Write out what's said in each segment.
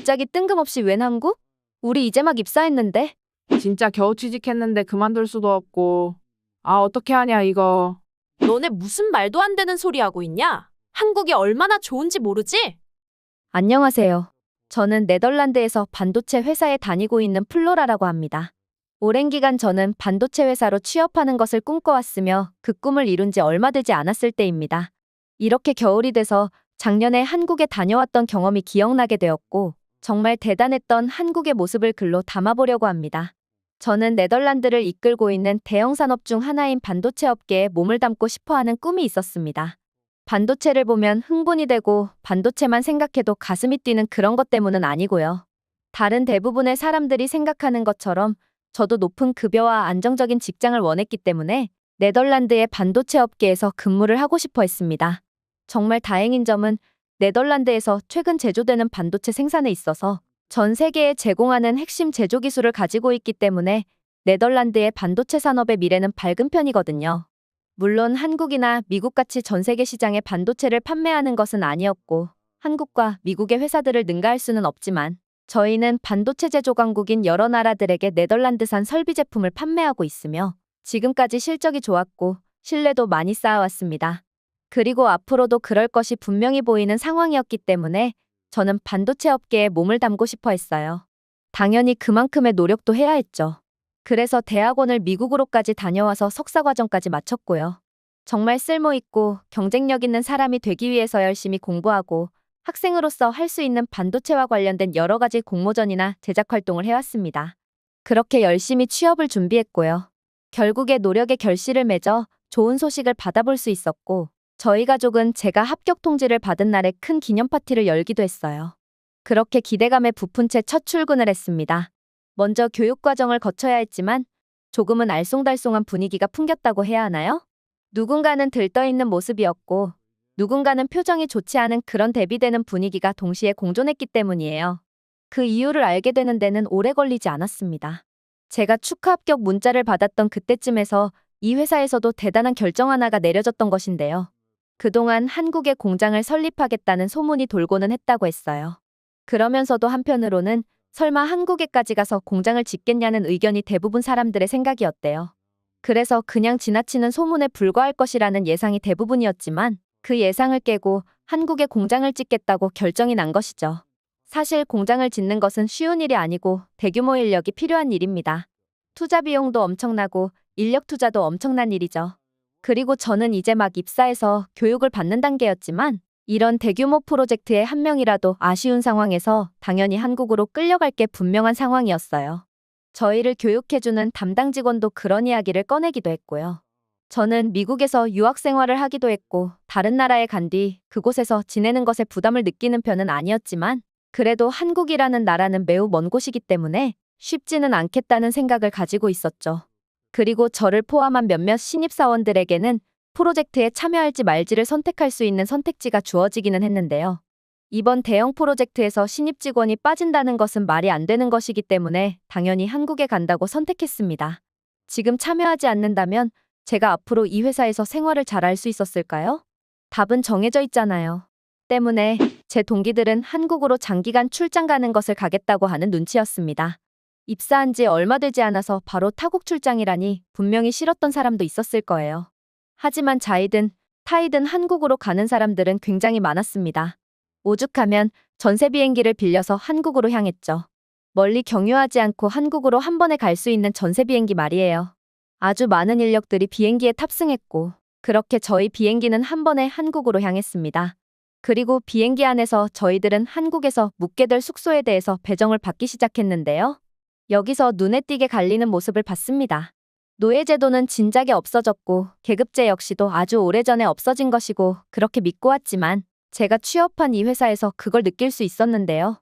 갑자기 뜬금없이 웬 한국? 우리 이제 막 입사했는데. 진짜 겨우 취직했는데 그만둘 수도 없고. 아, 어떻게 하냐, 이거. 너네 무슨 말도 안 되는 소리 하고 있냐? 한국이 얼마나 좋은지 모르지? 안녕하세요. 저는 네덜란드에서 반도체 회사에 다니고 있는 플로라라고 합니다. 오랜 기간 저는 반도체 회사로 취업하는 것을 꿈꿔왔으며 그 꿈을 이룬 지 얼마 되지 않았을 때입니다. 이렇게 겨울이 돼서 작년에 한국에 다녀왔던 경험이 기억나게 되었고, 정말 대단했던 한국의 모습을 글로 담아보려고 합니다. 저는 네덜란드를 이끌고 있는 대형 산업 중 하나인 반도체 업계에 몸을 담고 싶어하는 꿈이 있었습니다. 반도체를 보면 흥분이 되고 반도체만 생각해도 가슴이 뛰는 그런 것 때문은 아니고요. 다른 대부분의 사람들이 생각하는 것처럼 저도 높은 급여와 안정적인 직장을 원했기 때문에 네덜란드의 반도체 업계에서 근무를 하고 싶어 했습니다. 정말 다행인 점은 네덜란드에서 최근 제조되는 반도체 생산에 있어서 전 세계에 제공하는 핵심 제조 기술을 가지고 있기 때문에 네덜란드의 반도체 산업의 미래는 밝은 편이거든요. 물론 한국이나 미국같이 전 세계 시장에 반도체를 판매하는 것은 아니었고 한국과 미국의 회사들을 능가할 수는 없지만 저희는 반도체 제조 강국인 여러 나라들에게 네덜란드산 설비 제품을 판매하고 있으며 지금까지 실적이 좋았고 신뢰도 많이 쌓아왔습니다. 그리고 앞으로도 그럴 것이 분명히 보이는 상황이었기 때문에 저는 반도체 업계에 몸을 담고 싶어 했어요. 당연히 그만큼의 노력도 해야 했죠. 그래서 대학원을 미국으로까지 다녀와서 석사과정까지 마쳤고요. 정말 쓸모있고 경쟁력 있는 사람이 되기 위해서 열심히 공부하고 학생으로서 할 수 있는 반도체와 관련된 여러 가지 공모전이나 제작 활동을 해왔습니다. 그렇게 열심히 취업을 준비했고요. 결국에 노력의 결실을 맺어 좋은 소식을 받아볼 수 있었고 저희 가족은 제가 합격 통지를 받은 날에 큰 기념 파티를 열기도 했어요. 그렇게 기대감에 부푼 채 첫 출근을 했습니다. 먼저 교육과정을 거쳐야 했지만 조금은 알쏭달쏭한 분위기가 풍겼다고 해야 하나요? 누군가는 들떠있는 모습이었고 누군가는 표정이 좋지 않은 그런 대비되는 분위기가 동시에 공존했기 때문이에요. 그 이유를 알게 되는 데는 오래 걸리지 않았습니다. 제가 축하 합격 문자를 받았던 그때쯤에서 이 회사에서도 대단한 결정 하나가 내려졌던 것인데요. 그동안 한국에 공장을 설립하겠다는 소문이 돌고는 했다고 했어요. 그러면서도 한편으로는 설마 한국에까지 가서 공장을 짓겠냐는 의견이 대부분 사람들의 생각이었대요. 그래서 그냥 지나치는 소문에 불과할 것이라는 예상이 대부분이었지만 그 예상을 깨고 한국에 공장을 짓겠다고 결정이 난 것이죠. 사실 공장을 짓는 것은 쉬운 일이 아니고 대규모 인력이 필요한 일입니다. 투자 비용도 엄청나고 인력 투자도 엄청난 일이죠. 그리고 저는 이제 막 입사해서 교육을 받는 단계였지만 이런 대규모 프로젝트에 한 명이라도 아쉬운 상황에서 당연히 한국으로 끌려갈 게 분명한 상황이었어요. 저희를 교육해주는 담당 직원도 그런 이야기를 꺼내기도 했고요. 저는 미국에서 유학 생활을 하기도 했고 다른 나라에 간 뒤 그곳에서 지내는 것에 부담을 느끼는 편은 아니었지만 그래도 한국이라는 나라는 매우 먼 곳이기 때문에 쉽지는 않겠다는 생각을 가지고 있었죠. 그리고 저를 포함한 몇몇 신입사원들에게는 프로젝트에 참여할지 말지를 선택할 수 있는 선택지가 주어지기는 했는데요. 이번 대형 프로젝트에서 신입 직원이 빠진다는 것은 말이 안 되는 것이기 때문에 당연히 한국에 간다고 선택했습니다. 지금 참여하지 않는다면 제가 앞으로 이 회사에서 생활을 잘할 수 있었을까요? 답은 정해져 있잖아요. 때문에 제 동기들은 한국으로 장기간 출장 가는 것을 가겠다고 하는 눈치였습니다. 입사한 지 얼마 되지 않아서 바로 타국 출장이라니 분명히 싫었던 사람도 있었을 거예요. 하지만 자이든 타이든 한국으로 가는 사람들은 굉장히 많았습니다. 오죽하면 전세 비행기를 빌려서 한국으로 향했죠. 멀리 경유하지 않고 한국으로 한 번에 갈 수 있는 전세 비행기 말이에요. 아주 많은 인력들이 비행기에 탑승했고 그렇게 저희 비행기는 한 번에 한국으로 향했습니다. 그리고 비행기 안에서 저희들은 한국에서 묵게 될 숙소에 대해서 배정을 받기 시작했는데요. 여기서 눈에 띄게 갈리는 모습을 봤습니다. 노예제도는 진작에 없어졌고 계급제 역시도 아주 오래전에 없어진 것이고 그렇게 믿고 왔지만 제가 취업한 이 회사에서 그걸 느낄 수 있었는데요.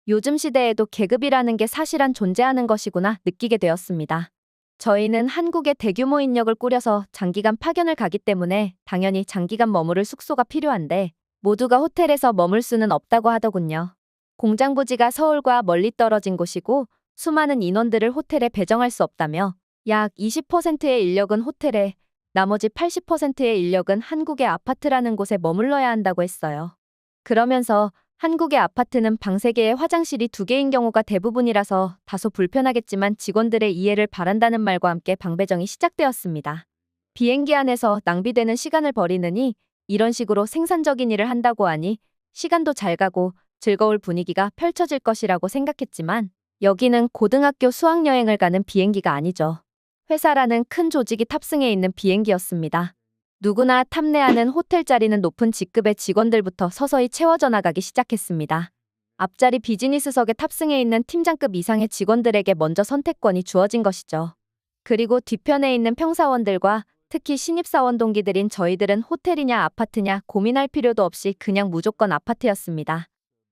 요즘 시대에도 계급이라는 게 사실은 존재하는 것이구나 느끼게 되었습니다. 저희는 한국에 대규모 인력을 꾸려서 장기간 파견을 가기 때문에 당연히 장기간 머무를 숙소가 필요한데 모두가 호텔에서 머물 수는 없다고 하더군요. 공장 부지가 서울과 멀리 떨어진 곳이고 수많은 인원들을 호텔에 배정할 수 없다며 약 20%의 인력은 호텔에 나머지 80%의 인력은 한국의 아파트라는 곳에 머물러야 한다고 했어요. 그러면서 한국의 아파트는 방 3개에 화장실이 2개인 경우가 대부분이라서 다소 불편하겠지만 직원들의 이해를 바란다는 말과 함께 방 배정이 시작되었습니다. 비행기 안에서 낭비되는 시간을 버리느니 이런 식으로 생산적인 일을 한다고 하니 시간도 잘 가고 즐거울 분위기가 펼쳐질 것이라고 생각했지만 여기는 고등학교 수학여행을 가는 비행기가 아니죠. 회사라는 큰 조직이 탑승해 있는 비행기였습니다. 누구나 탐내하는 호텔 자리는 높은 직급의 직원들부터 서서히 채워져 나가기 시작했습니다. 앞자리 비즈니스석에 탑승해 있는 팀장급 이상의 직원들에게 먼저 선택권이 주어진 것이죠. 그리고 뒤편에 있는 평사원들과 특히 신입사원 동기들인 저희들은 호텔이냐 아파트냐 고민할 필요도 없이 그냥 무조건 아파트였습니다.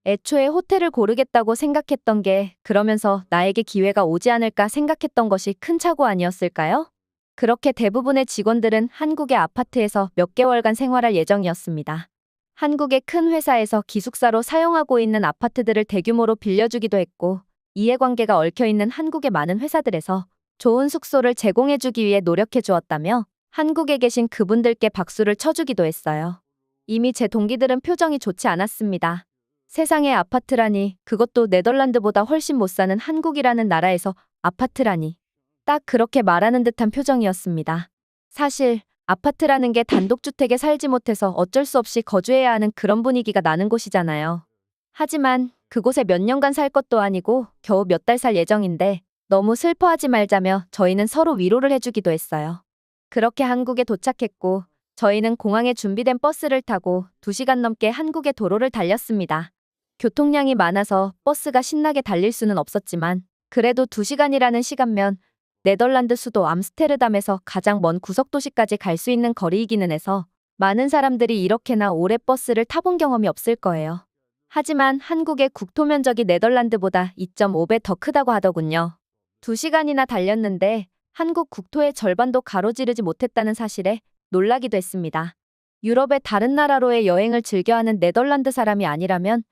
애초에 호텔을 고르겠다고 생각했던 게 그러면서 나에게 기회가 오지 않을까 생각했던 것이 큰 착오 아니었을까요? 그렇게 대부분의 직원들은 한국의 아파트에서 몇 개월간 생활할 예정이었습니다. 한국의 큰 회사에서 기숙사로 사용하고 있는 아파트들을 대규모로 빌려주기도 했고 이해관계가 얽혀있는 한국의 많은 회사들에서 좋은 숙소를 제공해주기 위해 노력해 주었다며 한국에 계신 그분들께 박수를 쳐주기도 했어요. 이미 제 동기들은 표정이 좋지 않았습니다. 세상에 아파트라니, 그것도 네덜란드보다 훨씬 못 사는 한국이라는 나라에서 아파트라니. 딱 그렇게 말하는 듯한 표정이었습니다. 사실 아파트라는 게 단독주택에 살지 못해서 어쩔 수 없이 거주해야 하는 그런 분위기가 나는 곳이잖아요. 하지만 그곳에 몇 년간 살 것도 아니고 겨우 몇 달 살 예정인데 너무 슬퍼하지 말자며 저희는 서로 위로를 해주기도 했어요. 그렇게 한국에 도착했고 저희는 공항에 준비된 버스를 타고 2시간 넘게 한국의 도로를 달렸습니다. 교통량이 많아서 버스가 신나게 달릴 수는 없었지만 그래도 2시간이라는 시간면 네덜란드 수도 암스테르담에서 가장 먼 구석도시까지 갈 수 있는 거리이기는 해서 많은 사람들이 이렇게나 오래 버스를 타본 경험이 없을 거예요. 하지만 한국의 국토 면적이 네덜란드보다 2.5배 더 크다고 하더군요. 2시간이나 달렸는데 한국 국토의 절반도 가로지르지 못했다는 사실에 놀라기도 했습니다. 유럽의 다른 나라로의 여행을 즐겨하는 네덜란드 사람이 아니라면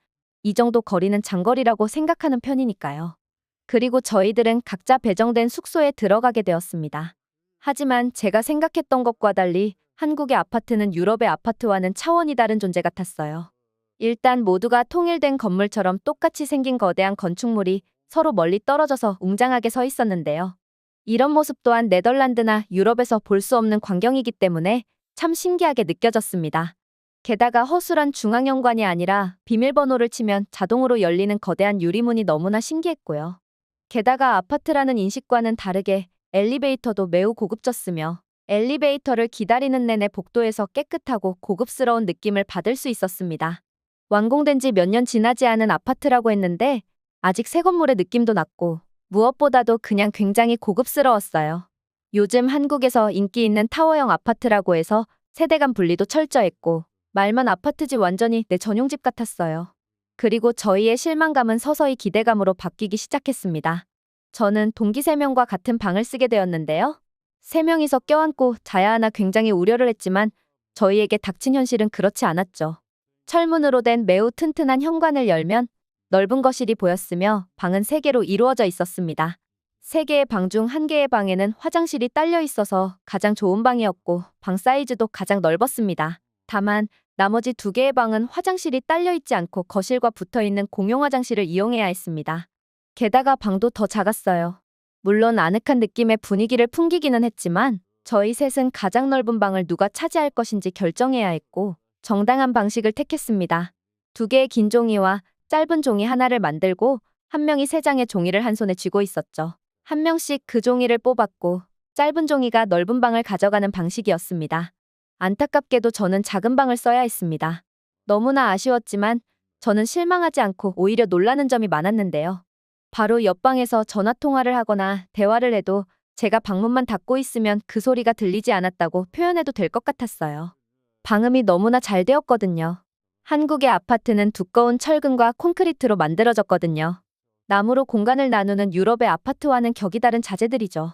이 정도 거리는 장거리라고 생각하는 편이니까요. 그리고 저희들은 각자 배정된 숙소에 들어가게 되었습니다. 하지만 제가 생각했던 것과 달리 한국의 아파트는 유럽의 아파트와는 차원이 다른 존재 같았어요. 일단 모두가 통일된 건물처럼 똑같이 생긴 거대한 건축물이 서로 멀리 떨어져서 웅장하게 서 있었는데요. 이런 모습 또한 네덜란드나 유럽에서 볼 수 없는 광경이기 때문에 참 신기하게 느껴졌습니다. 게다가 허술한 중앙현관이 아니라 비밀번호를 치면 자동으로 열리는 거대한 유리문이 너무나 신기했고요. 게다가 아파트라는 인식과는 다르게 엘리베이터도 매우 고급졌으며 엘리베이터를 기다리는 내내 복도에서 깨끗하고 고급스러운 느낌을 받을 수 있었습니다. 완공된 지 몇 년 지나지 않은 아파트라고 했는데 아직 새 건물의 느낌도 났고 무엇보다도 그냥 굉장히 고급스러웠어요. 요즘 한국에서 인기 있는 타워형 아파트라고 해서 세대 간 분리도 철저했고 말만 아파트지 완전히 내 전용집 같았어요. 그리고 저희의 실망감은 서서히 기대감으로 바뀌기 시작했습니다. 저는 동기 3명과 같은 방을 쓰게 되었는데요. 3명이서 껴안고 자야 하나 굉장히 우려를 했지만 저희에게 닥친 현실은 그렇지 않았죠. 철문으로 된 매우 튼튼한 현관을 열면 넓은 거실이 보였으며 방은 3개로 이루어져 있었습니다. 3개의 방 중 1개의 방에는 화장실이 딸려 있어서 가장 좋은 방이었고 방 사이즈도 가장 넓었습니다. 다만 나머지 2개의 방은 화장실이 딸려 있지 않고 거실과 붙어있는 공용 화장실을 이용해야 했습니다. 게다가 방도 더 작았어요. 물론 아늑한 느낌의 분위기를 풍기기는 했지만 저희 셋은 가장 넓은 방을 누가 차지할 것인지 결정해야 했고 정당한 방식을 택했습니다. 2개의 긴 종이와 짧은 종이 하나를 만들고 한 명이 3장의 종이를 한 손에 쥐고 있었죠. 한 명씩 그 종이를 뽑았고 짧은 종이가 넓은 방을 가져가는 방식이었습니다. 안타깝게도 저는 작은 방을 써야 했습니다. 너무나 아쉬웠지만 저는 실망하지 않고 오히려 놀라는 점이 많았는데요. 바로 옆방에서 전화통화를 하거나 대화를 해도 제가 방문만 닫고 있으면 그 소리가 들리지 않았다고 표현해도 될 것 같았어요. 방음이 너무나 잘 되었거든요. 한국의 아파트는 두꺼운 철근과 콘크리트로 만들어졌거든요. 나무로 공간을 나누는 유럽의 아파트와는 격이 다른 자재들이죠.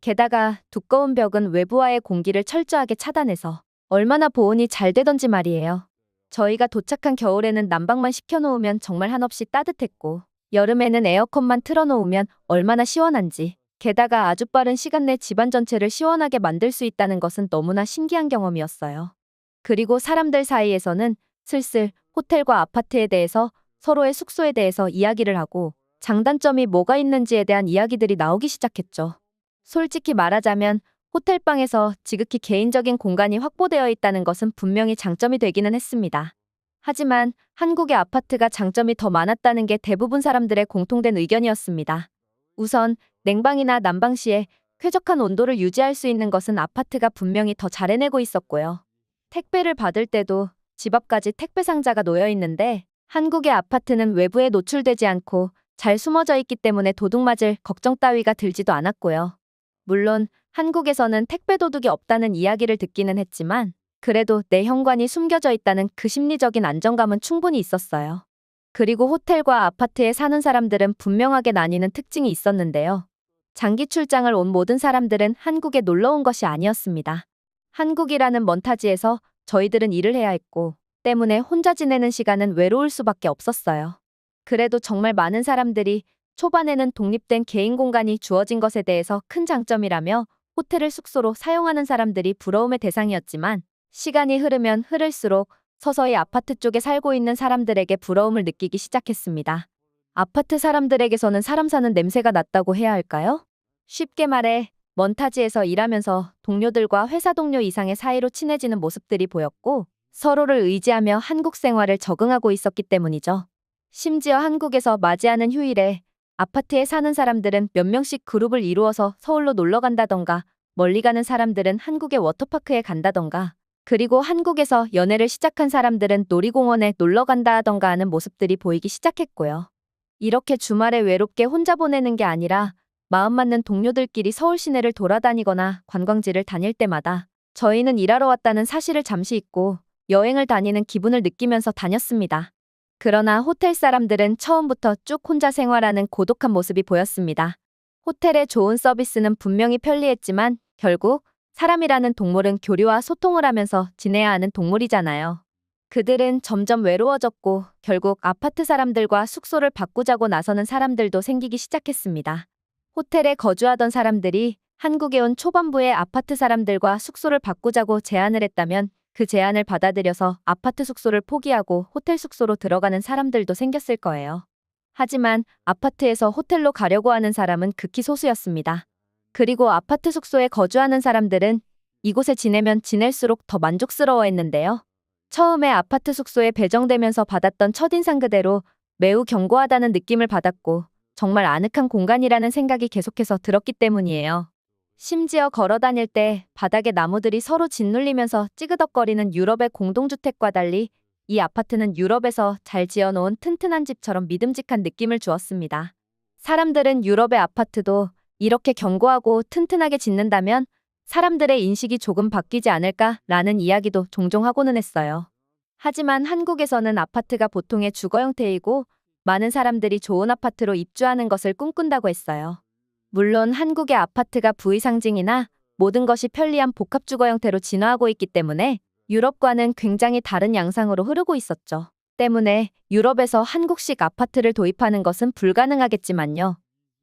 게다가 두꺼운 벽은 외부와의 공기를 철저하게 차단해서 얼마나 보온이 잘 되던지 말이에요. 저희가 도착한 겨울에는 난방만 시켜놓으면 정말 한없이 따뜻했고 여름에는 에어컨만 틀어놓으면 얼마나 시원한지. 게다가 아주 빠른 시간 내 집안 전체를 시원하게 만들 수 있다는 것은 너무나 신기한 경험이었어요. 그리고 사람들 사이에서는 슬슬 호텔과 아파트에 대해서 서로의 숙소에 대해서 이야기를 하고 장단점이 뭐가 있는지에 대한 이야기들이 나오기 시작했죠. 솔직히 말하자면 호텔방에서 지극히 개인적인 공간이 확보되어 있다는 것은 분명히 장점이 되기는 했습니다. 하지만 한국의 아파트가 장점이 더 많았다는 게 대부분 사람들의 공통된 의견이었습니다. 우선 냉방이나 난방 시에 쾌적한 온도를 유지할 수 있는 것은 아파트가 분명히 더 잘 해내고 있었고요. 택배를 받을 때도 집 앞까지 택배 상자가 놓여 있는데 한국의 아파트는 외부에 노출되지 않고 잘 숨어져 있기 때문에 도둑 맞을 걱정 따위가 들지도 않았고요. 물론 한국에서는 택배 도둑이 없다는 이야기를 듣기는 했지만 그래도 내 현관이 숨겨져 있다는 그 심리적인 안정감은 충분히 있었어요. 그리고 호텔과 아파트에 사는 사람들은 분명하게 나뉘는 특징이 있었는데요. 장기 출장을 온 모든 사람들은 한국에 놀러 온 것이 아니었습니다. 한국이라는 먼 타지에서 저희들은 일을 해야 했고 때문에 혼자 지내는 시간은 외로울 수밖에 없었어요. 그래도 정말 많은 사람들이 초반에는 독립된 개인 공간이 주어진 것에 대해서 큰 장점이라며 호텔을 숙소로 사용하는 사람들이 부러움의 대상이었지만 시간이 흐르면 흐를수록 서서히 아파트 쪽에 살고 있는 사람들에게 부러움을 느끼기 시작했습니다. 아파트 사람들에게서는 사람 사는 냄새가 났다고 해야 할까요? 쉽게 말해 먼 타지에서 일하면서 동료들과 회사 동료 이상의 사이로 친해지는 모습들이 보였고 서로를 의지하며 한국 생활을 적응하고 있었기 때문이죠. 심지어 한국에서 맞이하는 휴일에 아파트에 사는 사람들은 몇 명씩 그룹을 이루어서 서울로 놀러 간다던가 멀리 가는 사람들은 한국의 워터파크에 간다던가 그리고 한국에서 연애를 시작한 사람들은 놀이공원에 놀러 간다 하던가 하는 모습들이 보이기 시작했고요. 이렇게 주말에 외롭게 혼자 보내는 게 아니라 마음 맞는 동료들끼리 서울 시내를 돌아다니거나 관광지를 다닐 때마다 저희는 일하러 왔다는 사실을 잠시 잊고 여행을 다니는 기분을 느끼면서 다녔습니다. 그러나 호텔 사람들은 처음부터 쭉 혼자 생활하는 고독한 모습이 보였습니다. 호텔의 좋은 서비스는 분명히 편리했지만 결국 사람이라는 동물은 교류와 소통을 하면서 지내야 하는 동물이잖아요. 그들은 점점 외로워졌고 결국 아파트 사람들과 숙소를 바꾸자고 나서는 사람들도 생기기 시작했습니다. 호텔에 거주하던 사람들이 한국에 온 초반부에 아파트 사람들과 숙소를 바꾸자고 제안을 했다면 그 제안을 받아들여서 아파트 숙소를 포기하고 호텔 숙소로 들어가는 사람들도 생겼을 거예요. 하지만 아파트에서 호텔로 가려고 하는 사람은 극히 소수였습니다. 그리고 아파트 숙소에 거주하는 사람들은 이곳에 지내면 지낼수록 더 만족스러워했는데요. 처음에 아파트 숙소에 배정되면서 받았던 첫인상 그대로 매우 견고하다는 느낌을 받았고 정말 아늑한 공간이라는 생각이 계속해서 들었기 때문이에요. 심지어 걸어 다닐 때 바닥에 나무들이 서로 짓눌리면서 찌그덕거리는 유럽의 공동주택과 달리 이 아파트는 유럽에서 잘 지어놓은 튼튼한 집처럼 믿음직한 느낌을 주었습니다. 사람들은 유럽의 아파트도 이렇게 견고하고 튼튼하게 짓는다면 사람들의 인식이 조금 바뀌지 않을까라는 이야기도 종종 하고는 했어요. 하지만 한국에서는 아파트가 보통의 주거 형태이고 많은 사람들이 좋은 아파트로 입주하는 것을 꿈꾼다고 했어요. 물론 한국의 아파트가 부의 상징이나 모든 것이 편리한 복합주거 형태로 진화하고 있기 때문에 유럽과는 굉장히 다른 양상으로 흐르고 있었죠. 때문에 유럽에서 한국식 아파트를 도입하는 것은 불가능하겠지만요.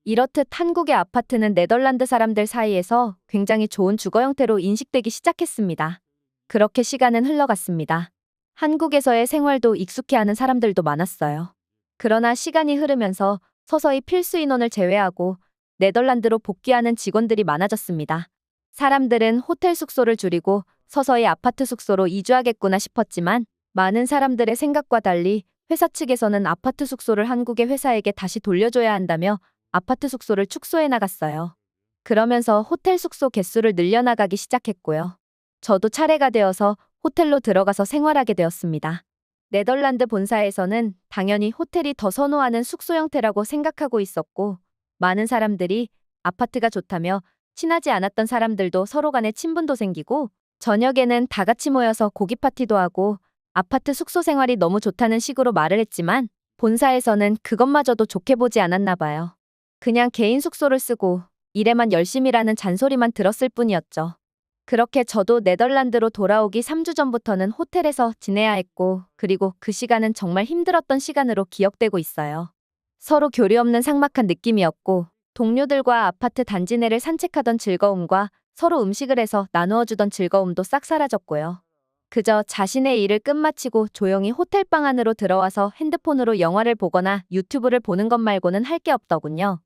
이렇듯 한국의 아파트는 네덜란드 사람들 사이에서 굉장히 좋은 주거 형태로 인식되기 시작했습니다. 그렇게 시간은 흘러갔습니다. 한국에서의 생활도 익숙해하는 사람들도 많았어요. 그러나 시간이 흐르면서 서서히 필수 인원을 제외하고 네덜란드로 복귀하는 직원들이 많아졌습니다. 사람들은 호텔 숙소를 줄이고 서서히 아파트 숙소로 이주하겠구나 싶었지만 많은 사람들의 생각과 달리 회사 측에서는 아파트 숙소를 한국의 회사에게 다시 돌려줘야 한다며 아파트 숙소를 축소해 나갔어요. 그러면서 호텔 숙소 개수를 늘려나가기 시작했고요. 저도 차례가 되어서 호텔로 들어가서 생활하게 되었습니다. 네덜란드 본사에서는 당연히 호텔이 더 선호하는 숙소 형태라고 생각하고 있었고 많은 사람들이 아파트가 좋다며 친하지 않았던 사람들도 서로 간에 친분도 생기고 저녁에는 다 같이 모여서 고기 파티도 하고 아파트 숙소 생활이 너무 좋다는 식으로 말을 했지만 본사에서는 그것마저도 좋게 보지 않았나 봐요. 그냥 개인 숙소를 쓰고 일에만 열심히라는 잔소리만 들었을 뿐이었죠. 그렇게 저도 네덜란드로 돌아오기 3주 전부터는 호텔에서 지내야 했고 그리고 그 시간은 정말 힘들었던 시간으로 기억되고 있어요. 서로 교류 없는 삭막한 느낌이었고 동료들과 아파트 단지 내를 산책하던 즐거움과 서로 음식을 해서 나누어주던 즐거움도 싹 사라졌고요. 그저 자신의 일을 끝마치고 조용히 호텔방 안으로 들어와서 핸드폰으로 영화를 보거나 유튜브를 보는 것 말고는 할 게 없더군요.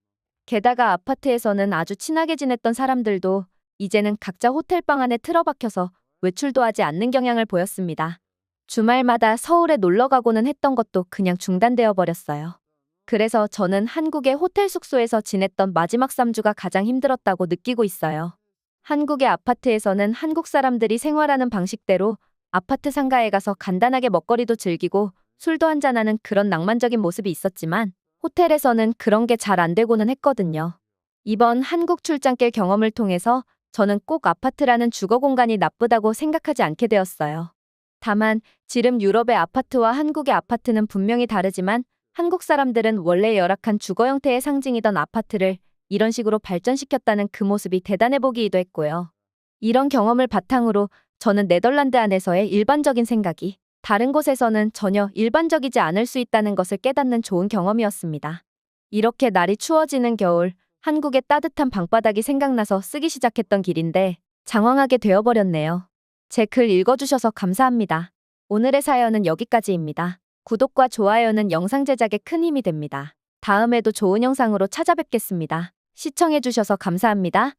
게다가 아파트에서는 아주 친하게 지냈던 사람들도 이제는 각자 호텔방 안에 틀어박혀서 외출도 하지 않는 경향을 보였습니다. 주말마다 서울에 놀러 가고는 했던 것도 그냥 중단되어 버렸어요. 그래서 저는 한국의 호텔 숙소에서 지냈던 마지막 3주가 가장 힘들었다고 느끼고 있어요. 한국의 아파트에서는 한국 사람들이 생활하는 방식대로 아파트 상가에 가서 간단하게 먹거리도 즐기고 술도 한잔하는 그런 낭만적인 모습이 있었지만 호텔에서는 그런 게 잘 안 되고는 했거든요. 이번 한국 출장길 경험을 통해서 저는 꼭 아파트라는 주거 공간이 나쁘다고 생각하지 않게 되었어요. 다만 지름 유럽의 아파트와 한국의 아파트는 분명히 다르지만 한국 사람들은 원래 열악한 주거 형태의 상징이던 아파트를 이런 식으로 발전시켰다는 그 모습이 대단해 보기도 했고요. 이런 경험을 바탕으로 저는 네덜란드 안에서의 일반적인 생각이 다른 곳에서는 전혀 일반적이지 않을 수 있다는 것을 깨닫는 좋은 경험이었습니다. 이렇게 날이 추워지는 겨울, 한국의 따뜻한 방바닥이 생각나서 쓰기 시작했던 길인데 장황하게 되어버렸네요. 제 글 읽어주셔서 감사합니다. 오늘의 사연은 여기까지입니다. 구독과 좋아요는 영상 제작에 큰 힘이 됩니다. 다음에도 좋은 영상으로 찾아뵙겠습니다. 시청해주셔서 감사합니다.